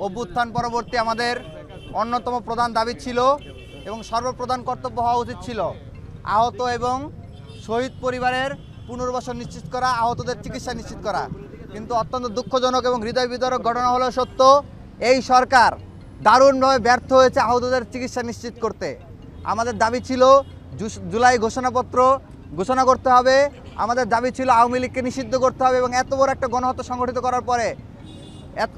অভ্যুত্থান পরবর্তী আমাদের অন্যতম প্রধান দাবি ছিল এবং সর্বপ্রধান কর্তব্য হওয়া উচিত ছিল আহত এবং শহীদ পরিবারের পুনর্বাসন নিশ্চিত করা, আহতদের চিকিৎসা নিশ্চিত করা। কিন্তু অত্যন্ত দুঃখজনক এবং হৃদয় বিদারক ঘটনা হলো সত্য, এই সরকার দারুণভাবে ব্যর্থ হয়েছে আহতদের চিকিৎসা নিশ্চিত করতে। আমাদের দাবি ছিল জুলাই ঘোষণাপত্র ঘোষণা করতে হবে, আমাদের দাবি ছিল আওয়ামী লীগকে নিষিদ্ধ করতে হবে এবং এত বড় একটা গণহত্যা সংগঠিত করার পরে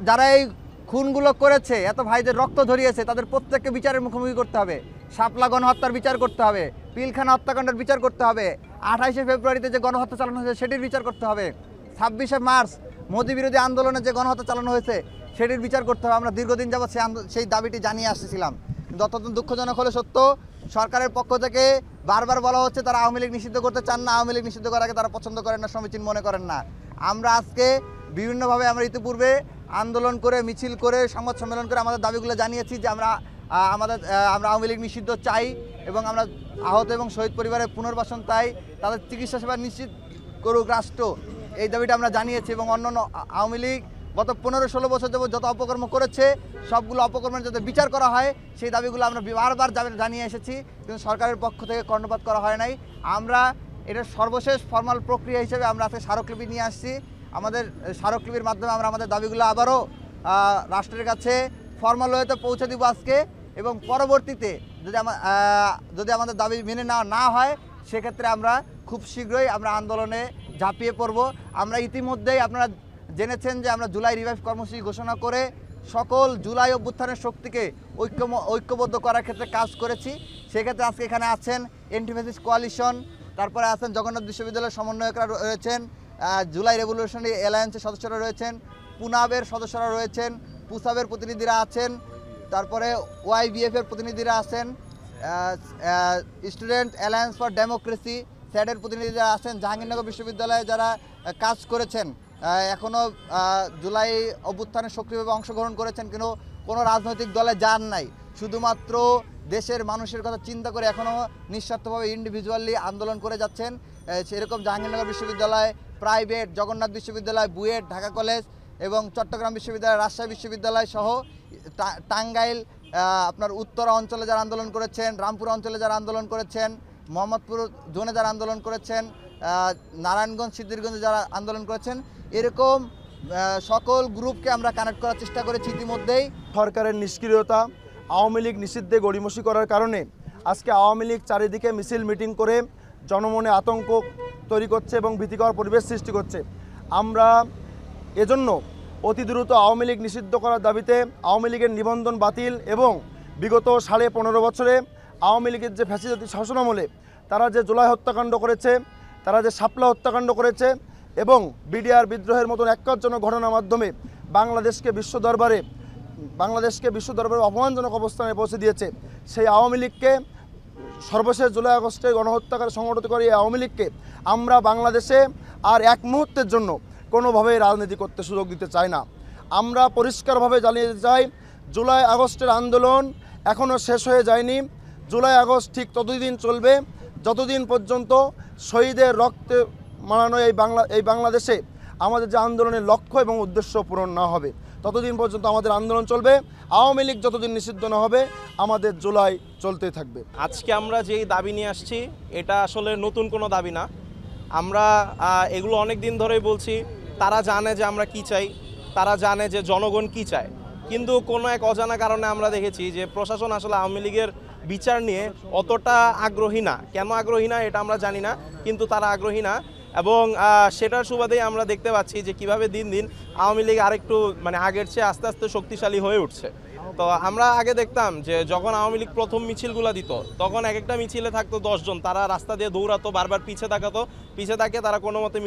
যারা এই খুনগুলো করেছে, এত ভাইদের রক্ত ঝরিয়েছে, তাদের প্রত্যেককে বিচারের মুখোমুখি করতে হবে। শাপলা গণহত্যার বিচার করতে হবে, পিলখানা হত্যাকাণ্ডের বিচার করতে হবে, 28শে ফেব্রুয়ারিতে যে গণহত্যা চালানো হয়েছে সেটির বিচার করতে হবে, 26শে মার্চ মোদি বিরোধী আন্দোলনে যে গণহত্যা চালানো হয়েছে সেটির বিচার করতে হবে। আমরা দীর্ঘদিন যাবৎ সেই দাবিটি জানিয়ে আসছিলাম। কিন্তু অত্যন্ত দুঃখজনক হলে সত্য, সরকারের পক্ষ থেকে বারবার বলা হচ্ছে তারা আওয়ামী লীগ নিষিদ্ধ করতে চান না, আওয়ামী লীগ নিষিদ্ধ করাকে তারা পছন্দ করেন না, সমীচীন মনে করেন না। আমরা আজকে বিভিন্নভাবে আমরা ইতিপূর্বে আন্দোলন করে, মিছিল করে, সংবাদ সম্মেলন করে আমাদের দাবিগুলো জানিয়েছি যে আমরা আওয়ামী লীগ নিষিদ্ধ চাই এবং আমরা আহত এবং শহীদ পরিবারের পুনর্বাসন চাই, তাদের চিকিৎসা সেবা নিশ্চিত করুক রাষ্ট্র, এই দাবিটা আমরা জানিয়েছি। এবং অন্যান্য আওয়ামী লীগ গত 15-16 বছর যাবত যত অপকর্ম করেছে সবগুলো অপকর্মের যাতে বিচার করা হয় সেই দাবিগুলো আমরা বারবার জানিয়ে এসেছি, কিন্তু সরকারের পক্ষ থেকে কর্ণপাত করা হয় নাই। আমরা এটার সর্বশেষ ফর্মাল প্রক্রিয়া হিসেবে আমরা আজকে স্মারকলিপি নিয়ে আসছি। আমাদের স্মারকলিপির মাধ্যমে আমরা আমাদের দাবিগুলো আবারও রাষ্ট্রের কাছে ফর্মাল ওয়েতে পৌঁছে দিব আজকে, এবং পরবর্তীতে যদি আমাদের দাবি মেনে না হয় সেক্ষেত্রে আমরা খুব শীঘ্রই আমরা আন্দোলনে ঝাঁপিয়ে পড়ব। আমরা ইতিমধ্যেই আপনারা জেনেছেন যে আমরা জুলাই রিভাইভ কর্মসূচি ঘোষণা করে সকল জুলাই অভ্যুত্থানের শক্তিকে ঐক্যবদ্ধ করার ক্ষেত্রে কাজ করেছি। সেক্ষেত্রে আজকে এখানে আছেন এন্টি-ফ্যাসিস্ট কোয়ালিশন, তারপরে আছেন জগন্নাথ বিশ্ববিদ্যালয়ের সমন্বয়করা রয়েছেন, জুলাই রেভলিউশনারি অ্যালায়েন্সের সদস্যরা রয়েছেন, পুনাবের সদস্যরা রয়েছেন, পুসাবের প্রতিনিধিরা আছেন, তারপরে ওয়াইবিএফের প্রতিনিধিরা আছেন, স্টুডেন্ট অ্যালায়েন্স ফর ডেমোক্রেসি স্যাডের প্রতিনিধিরা আছেন, জাহাঙ্গীরনগর বিশ্ববিদ্যালয়ে যারা কাজ করেছেন, এখনও জুলাই অভ্যুত্থানে সক্রিয়ভাবে অংশগ্রহণ করেছেন, কিন্তু কোনো রাজনৈতিক দলে যান নাই, শুধুমাত্র দেশের মানুষের কথা চিন্তা করে এখনও নিঃস্বার্থভাবে ইন্ডিভিজুয়ালি আন্দোলন করে যাচ্ছেন। সেরকম জাহাঙ্গীরনগর বিশ্ববিদ্যালয়, প্রাইভেট, জগন্নাথ বিশ্ববিদ্যালয়, বুয়েট, ঢাকা কলেজ এবং চট্টগ্রাম বিশ্ববিদ্যালয়, রাজশাহী বিশ্ববিদ্যালয় সহ টাঙ্গাইল, আপনার উত্তরা অঞ্চলে যারা আন্দোলন করেছেন, রামপুর অঞ্চলে যারা আন্দোলন করেছেন, মোহাম্মদপুর জোনে যারা আন্দোলন করেছেন, নারায়ণগঞ্জ, সিদ্ধিরগঞ্জে যারা আন্দোলন করেছেন, এরকম সকল গ্রুপকে আমরা কানেক্ট করার চেষ্টা করেছি ইতিমধ্যেই। সরকারের নিষ্ক্রিয়তা, আওয়ামী লীগ নিষিদ্ধে গড়িমসি করার কারণে আজকে আওয়ামী লীগ চারিদিকে মিছিল মিটিং করে জনমনে আতঙ্ক তৈরি করছে এবং ভীতিকর পরিবেশ সৃষ্টি করছে। আমরা এজন্য অতি দ্রুত আওয়ামী লীগ নিষিদ্ধ করার দাবিতে আওয়ামী লীগের নিবন্ধন বাতিল এবং বিগত 15.5 বছরে আওয়ামী লীগের যে ফ্যাসিস্ট শাসনামলে তারা যে জুলাই হত্যাকাণ্ড করেছে, তারা যে শাপলা হত্যাকাণ্ড করেছে এবং বিডিআর বিদ্রোহের মতন একজনক ঘটনার মাধ্যমে বাংলাদেশকে বিশ্ব দরবারে অপমানজনক অবস্থানে পৌঁছে দিয়েছে, সেই আওয়ামী লীগকে সর্বশেষ জুলাই আগস্টে গণহত্যাকারী সংগঠিত করে এই আওয়ামী লীগকে আমরা বাংলাদেশে আর এক মুহূর্তের জন্য কোনোভাবেই রাজনীতি করতে সুযোগ দিতে চাই না। আমরা পরিষ্কারভাবে জানিয়ে দিতে চাই, জুলাই আগস্টের আন্দোলন এখনও শেষ হয়ে যায়নি। জুলাই আগস্ট ঠিক ততদিন চলবে যতদিন পর্যন্ত শহীদের রক্তে মানানো এই বাংলাদেশে আমাদের যে আন্দোলনের লক্ষ্য এবং উদ্দেশ্য পূরণ না হবে ততদিন পর্যন্ত আমাদের আন্দোলন চলবে। আওয়ামী লীগ যতদিন নিষিদ্ধ না হবে আমাদের জুলাই চলতেই থাকবে। আজকে আমরা যেই দাবি নিয়ে আসছি এটা আসলে নতুন কোনো দাবি না, আমরা এগুলো অনেক দিন ধরেই বলছি। তারা জানে যে আমরা কি চাই, তারা জানে যে জনগণ কি চায়, কিন্তু কোনো এক অজানা কারণে আমরা দেখেছি যে প্রশাসন আসলে আওয়ামী লীগের বিচার নিয়ে অতটা আগ্রহী না। কেন আগ্রহী না এটা আমরা জানি না, কিন্তু তারা আগ্রহী না। এবং সেটার সুবাদেই আমরা দেখতে পাচ্ছি যে কিভাবে দিন দিন আওয়ামী লীগ আরেকটু আগের চেয়ে আস্তে আস্তে শক্তিশালী হয়ে উঠছে। তো আমরা আগে দেখতাম যে যখন আওয়ামী লীগ প্রথম মিছিলগুলো দিত তখন এক একটা মিছিলে থাকতো 10 জন, তারা রাস্তা দিয়ে দৌড়াতো, বারবার পিছে তাকিয়ে তারা কোনো মতে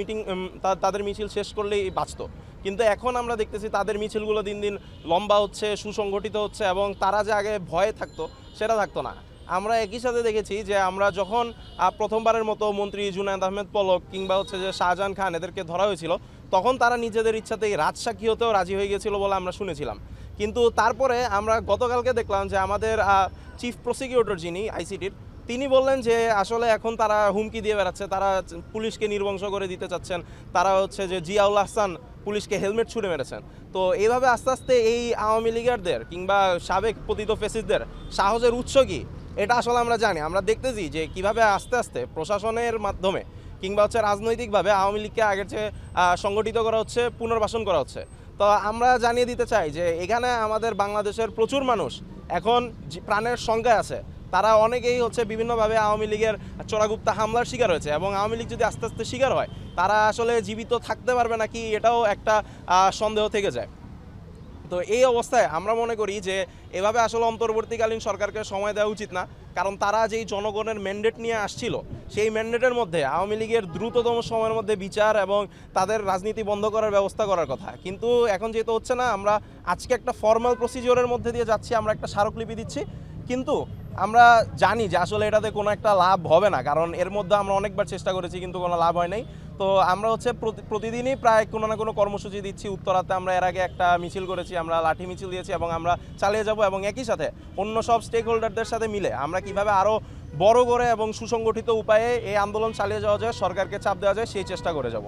তাদের মিছিল শেষ করলেই বাঁচত। কিন্তু এখন আমরা দেখতেছি তাদের মিছিলগুলো দিন দিন লম্বা হচ্ছে, সুসংগঠিত হচ্ছে, এবং তারা যে আগে ভয়ে থাকতো সেটা থাকতো না। আমরা একই সাথে দেখেছি যে আমরা যখন প্রথমবারের মতো মন্ত্রী জুনায়েদ আহমেদ পলক কিংবা যে শাহজাহান খান এদেরকে ধরা হয়েছিল তখন তারা নিজেদের ইচ্ছাতেই রাজসাক্ষী হতেও রাজি হয়ে গেছিল বলে আমরা শুনেছিলাম। কিন্তু তারপরে আমরা গতকালকে দেখলাম যে আমাদের চিফ প্রসিকিউটর যিনি আইসিটির, তিনি বললেন যে আসলে এখন তারা হুমকি দিয়ে বেড়াচ্ছে, তারা পুলিশকে নির্বংশ করে দিতে চাচ্ছেন, তারা যে জিয়াউল আহসান পুলিশকে হেলমেট ছুড়ে মেরেছেন। তো এইভাবে আস্তে আস্তে এই আওয়ামী লীগারদের কিংবা সাবেক পতিত ফেসিসদের সাহসের উৎস কি এটা আসলে আমরা জানি। আমরা দেখতেছি যে কিভাবে আস্তে আস্তে প্রশাসনের মাধ্যমে কিংবা হচ্ছে রাজনৈতিকভাবে আওয়ামী লীগকে আগের চেয়ে সংগঠিত করা হচ্ছে, পুনর্বাসন করা হচ্ছে। তো আমরা জানিয়ে দিতে চাই যে এখানে আমাদের বাংলাদেশের প্রচুর মানুষ এখন প্রাণের সংখ্যায় আছে। তারা অনেকেই হচ্ছে বিভিন্নভাবে আওয়ামী লীগের চোরাগুপ্তা হামলার শিকার হয়েছে, এবং আওয়ামী লীগ যদি আস্তে আস্তে শিকার হয় তারা আসলে জীবিত থাকতে পারবে নাকি এটাও একটা সন্দেহ থেকে যায়। তো এই অবস্থায় আমরা মনে করি যে এভাবে আসলে অন্তর্বর্তীকালীন সরকারকে সময় দেওয়া উচিত না, কারণ তারা যেই জনগণের ম্যান্ডেট নিয়ে আসছিল সেই ম্যান্ডেটের মধ্যে আওয়ামী লীগের দ্রুততম সময়ের মধ্যে বিচার এবং তাদের রাজনীতি বন্ধ করার ব্যবস্থা করার কথা। কিন্তু এখন যেহেতু হচ্ছে না, আমরা আজকে একটা ফর্মাল প্রসিজিওরের মধ্যে দিয়ে যাচ্ছি, আমরা একটা স্মারকলিপি দিচ্ছি, কিন্তু আমরা জানি যে আসলে এটাতে কোনো একটা লাভ হবে না, কারণ এর মধ্যে আমরা অনেকবার চেষ্টা করেছি কিন্তু কোনো লাভ হয় নাই। তো আমরা হচ্ছে প্রতিদিনই প্রায় কোনো না কোনো কর্মসূচি দিচ্ছি। উত্তরাতে আমরা এর আগে একটা মিছিল করেছি, আমরা লাঠি মিছিল দিয়েছি, এবং আমরা চালিয়ে যাব, এবং একই সাথে অন্য সব স্টেক হোল্ডারদের সাথে মিলে আমরা কিভাবে আরও বড় করে এবং সুসংগঠিত উপায়ে এই আন্দোলন চালিয়ে যাওয়া যায়, সরকারকে চাপ দেওয়া যায়, সেই চেষ্টা করে যাব।